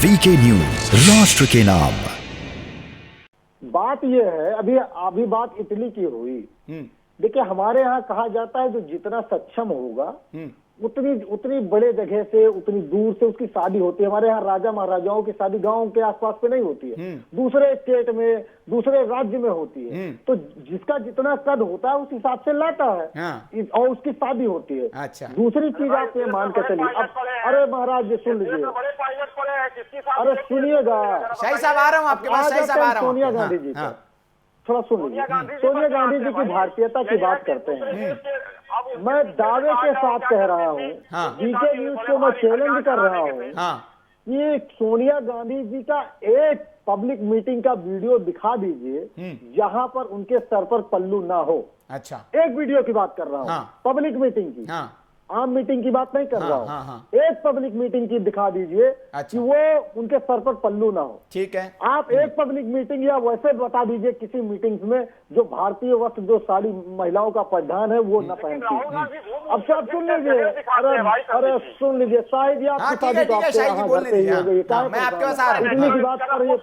VK news, राष्ट्र के नाम। बात यह है, अभी बात इटली की हुई। देखिए, हमारे यहाँ कहा जाता है जो जितना सक्षम होगा उतनी बड़े जगह से, उतनी दूर से उसकी शादी होती है। हमारे यहाँ राजा महाराजाओं की शादी गांव के आसपास पे नहीं होती है, दूसरे स्टेट में, दूसरे राज्य में होती है। तो जिसका जितना कद होता है उस हिसाब से लाता है और उसकी शादी होती है। अच्छा। दूसरी चीज आप ये मान के चलिए, अब अरे महाराज जी सुन लीजिए, अरे सुनिएगा, शाही साहब आ रहा हूँ आपके पास, शाही साहब आ रहा हूँ। सोनिया गांधी जी का थोड़ा सुन लीजिए। सोनिया गांधी जी की भारतीयता की बात करते हैं, मैं दावे के साथ कह रहा हूँ, वीके न्यूज को मैं चैलेंज कर रहा हूँ कि सोनिया गांधी जी का एक पब्लिक मीटिंग का वीडियो दिखा दीजिए जहां पर उनके सर पर पल्लू ना हो। अच्छा, एक वीडियो की बात कर रहा हूँ, पब्लिक मीटिंग की, आम मीटिंग की बात नहीं कर रहा हूँ। एक पब्लिक मीटिंग की दिखा दीजिए कि वो उनके सर पर पल्लू ना हो। ठीक है। आप एक पब्लिक मीटिंग या वैसे बता दीजिए किसी मीटिंग्स में जो भारतीय वस्त्र, जो साड़ी महिलाओं का परिधान है वो न पहनती। अब सब सुन लीजिए, अरे सुन लीजिए, शायद ही आपकी शादी तो आपके यहाँ घर पे ही हो गई। मैं आपके पास आ रहा हूँ, इतनी की बात कर रही है।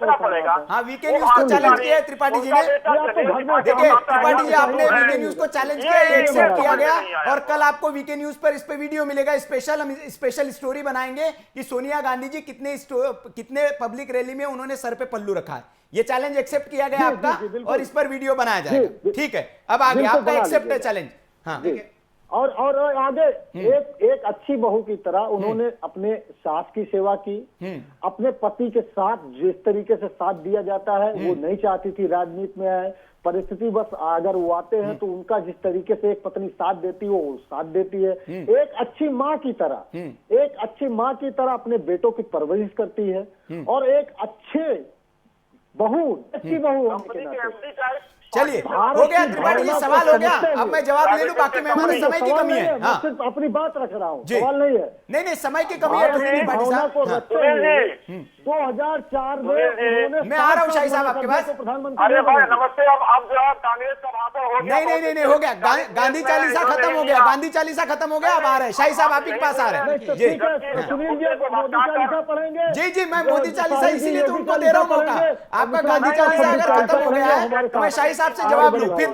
हाँ, वीके न्यूज को चैलेंज किया है त्रिपाठी जी ने। देखिए त्रिपाठी जी, आपने वीके न्यूज को चैलेंज किया, एक्सेप्ट किया गया और कल आपको वीके न्यूज पर इस पे वीडियो मिलेगा। हम स्पेशल स्टोरी बनाएंगे कि सोनिया गांधी जी कितने पब्लिक रैली में उन्होंने सर पे पल्लू रखा है। ये चैलेंज एक्सेप्ट किया गया आपका और इस पर वीडियो बनाया जाएगा। ठीक है, अब आगे आपका एक्सेप्ट है चैलेंज। हाँ, और आगे एक अच्छी बहू की तरह उन्होंने अपने सास की सेवा की, अपने पति के साथ जिस तरीके से साथ दिया जाता है वो नहीं चाहती थी राजनीति में आए, परिस्थिति बस अगर वो आते हैं तो उनका जिस तरीके से एक पत्नी साथ देती है वो साथ देती है। एक अच्छी माँ की तरह अपने बेटों की परवरिश करती है और एक अच्छी बहू होने के नाते। चलिए, हो गया त्रिपाठी जी, सवाल हो गया। अब मैं जवाब ले लूं, बाकी में हमारे समय की कमी है। हाँ, सिर्फ अपनी बात रख रहा हूँ, सवाल नहीं है। नहीं, समय की कमी है त्रिपाठी साहब। 2004 में मैं आ रहा हूँ शाही साहब आपके पास। प्रधानमंत्री। अरे भाई नमस्ते, अब जो है कांग्रेस का भाषण हो गया। नहीं, हो गया। गांधी चालीसा खत्म हो गया, गांधी चालीसा खत्म हो गया। अब आ रहे हैं शाही साहब, आप ही के पास आ रहे हैं। जी सुनील जी मोदी चालीसा पढ़ेंगे। जी, मैं मोदी चालीसा इसीलिए तो उनको दे रहा हूँ मौका। आपका गांधी चालीसा अगर खत्म हो गया है तो मैं शाही साहब से जवाब लूं, फिर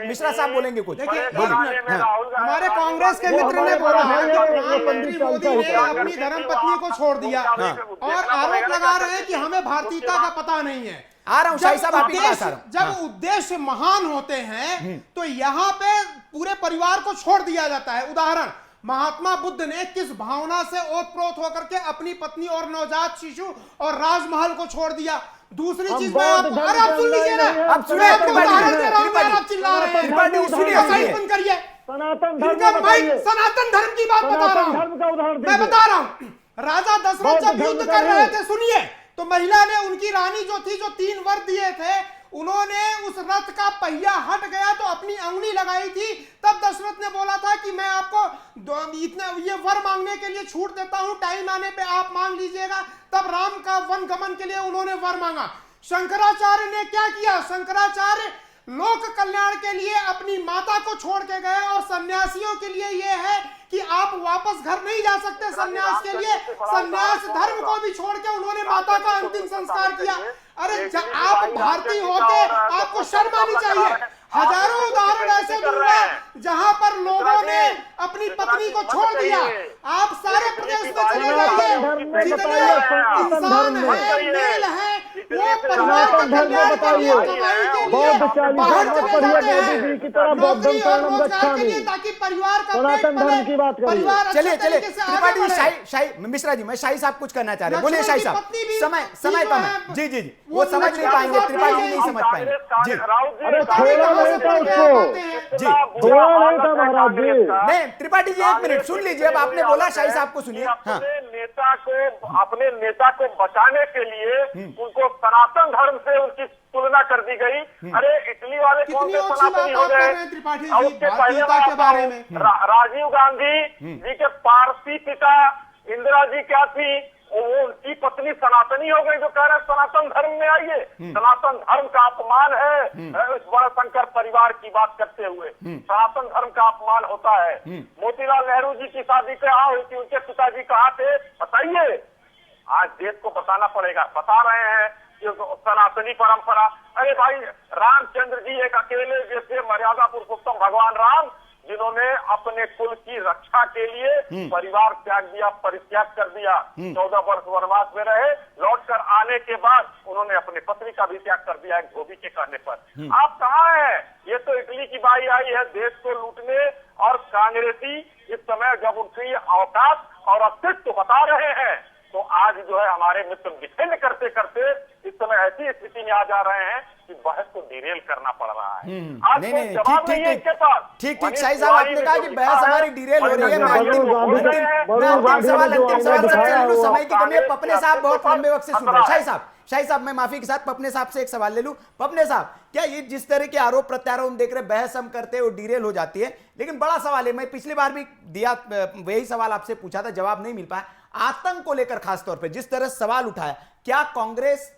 मिश्रा साहब बोलेंगे कुछ। हमारे कांग्रेस के मित्र ने बोला है कि प्रधानमंत्री मोदी ने अपनी धर्मपत्नी को छोड़ दिया और आरोप लगा रहे हैं कि हमें भारतीयता का पता नहीं है। आ रहा हूं शाही साहब, आप ही के पास आ रहा हूं। जब उद्देश्य महान होते हैं तो यहाँ पे पूरे परिवार को छोड़ दिया जाता है। उदाहरण, महात्मा बुद्ध ने किस भावना से ओतप्रोत होकर के अपनी पत्नी और नवजात शिशु और राजमहल को छोड़ दिया। दूसरी चीज में आप सुन लीजिए ना, अब सुनिए, आप चिल्ला रहे हैं, करिए। सनातन धर्म की बात बता रहा हूं, मैं बता रहा हूं। राजा दशरथ जब युद्ध कर रहे थे, सुनिए, तो महिला ने, उनकी रानी जो थी, जो 3 वर दिए थे, उन्होंने उस रथ का पहिया हट गया तो अपनी अंगुली लगाई थी। तब दशरथ ने बोला था कि मैं आपको इतना ये वर मांगने के लिए छूट देता हूं, टाइम आने पे आप मांग लीजिएगा। तब राम का वन गमन के लिए उन्होंने वर मांगा। शंकराचार्य ने क्या किया? शंकराचार्य लोक कल्याण के लिए अपनी माता को छोड़ के गए और सन्यासियों के लिए ये है कि आप वापस घर नहीं जा सकते सन्यास के लिए। सन्यास धर्म को भी छोड़ के उन्होंने माता का अंतिम संस्कार किया। अरे आप भारतीय होके आपको शर्म आनी चाहिए। हजारों उदाहरण ऐसे दूंगा जहां पर लोगों ने अपनी पत्नी को छोड़ दिया। आप सारे प्रदेश में चले जाइए, जितने इंसान हैं, मेल हैं, वो परिवार का कल्याण के लिए, कमाई के लिए बाहर चले जाते हैं, नौकरी और रोजगार के लिए, ताकि परिवार का पेट पले, परिवार अच्छे तरीके से आगे बढ़े। शाही मिश्रा जी, मैं शाही साहब कुछ करना चाह रहे हैं, बोलिए शाही साहब। समय कम है। जी, वो समझ नहीं पाएंगे, त्रिपाठी जी नहीं समझ पाएंगे। जी, अरे छोड़ा नहीं था उसको, जी छोड़ा नहीं था महाराज जी। नहीं, त्रिपाठी जी 1 मिनट सुन लीजिए, अब आपने बोला, शाही साहब को सुनिए। अपने नेता को बचाने के लिए उनको सनातन धर्म से उनकी तुलना कर दी गई। अरे इटली वाले कौन से सनातनी हो गए? उसके पहले राजीव गांधी जी के पारसी पिता इंदिरा जी क्या थी, उनकी पत्नी सनातनी हो गई जो कह रहे सनातन धर्म में आइए। सनातन धर्म का अपमान है इस बड़ा शंकर परिवार की बात करते हुए। सनातन धर्म का अपमान होता है। मोतीलाल नेहरू जी की शादी कहाँ हुई थी, उनके पिताजी कहाँ थे बताइए। आज देश को बताना पड़ेगा। बता रहे हैं कि सनातनी परंपरा, अरे भाई रामचंद्र जी एक अकेले जैसे मर्यादा पुरुषोत्तम भगवान राम, जिन्होंने अपने कुल की रक्षा के लिए परिवार त्याग दिया, परित्याग कर दिया, 14 वर्ष वनवास में रहे, लौटकर आने के बाद उन्होंने अपने पत्नी का भी त्याग कर दिया एक धोबी के कहने पर। आप कहाँ हैं? ये तो इटली की बाई आई है देश को लूटने, और कांग्रेसी इस समय जब उनकी औकात और अस्तित्व बता रहे हैं, तो आज जो है हमारे मित्र विभिन्न करते करते इस समय ऐसी स्थिति में आ जा रहे हैं कि बहस को डिरेल करना पड़ रहा है। आज कोई जवाब नहीं है इनके पास। ठीक शाही साहब, आपने कहा कि बहस हमारी डिरेल हो रही है। मैं अंतिम सवाल सबसे ले लूं, समय की कमी है। पपने साहब बहुत लंबे वक्त से सुन रहे हैं। शाही साहब मैं माफी के साथ पपने साहब से एक सवाल ले लूं। पपने साहब, क्या ये जिस तरह के आरोप प्रत्यारोप हम देख रहे हैं, बहस हम करते हैं वो डिरेल हो जाती है, लेकिन बड़ा सवाल है, मैं पिछली बार भी दिया वही सवाल आपसे पूछा था, जवाब नहीं मिल पाया। आतंक को लेकर खासतौर पे जिस तरह सवाल उठाया, क्या कांग्रेस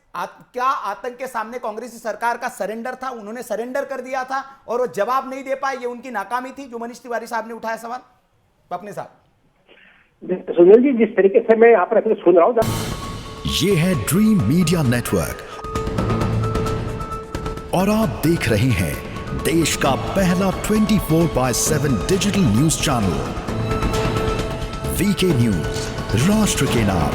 क्या आतंक के सामने कांग्रेसी सरकार का सरेंडर था? उन्होंने सरेंडर कर दिया था और वो जवाब नहीं दे पाए, ये उनकी नाकामी थी, जो मनीष तिवारी साहब ने उठाया सवाल? पपने साहब। सुनील जी, जिस तरीके से मैं यहाँ पर सुन रहा हूँ, ये है ड्रीम मीडिया नेटवर्क और आप देख रहे हैं देश का पहला 24/7 digital news channel VK news, राष्ट्र के नाम।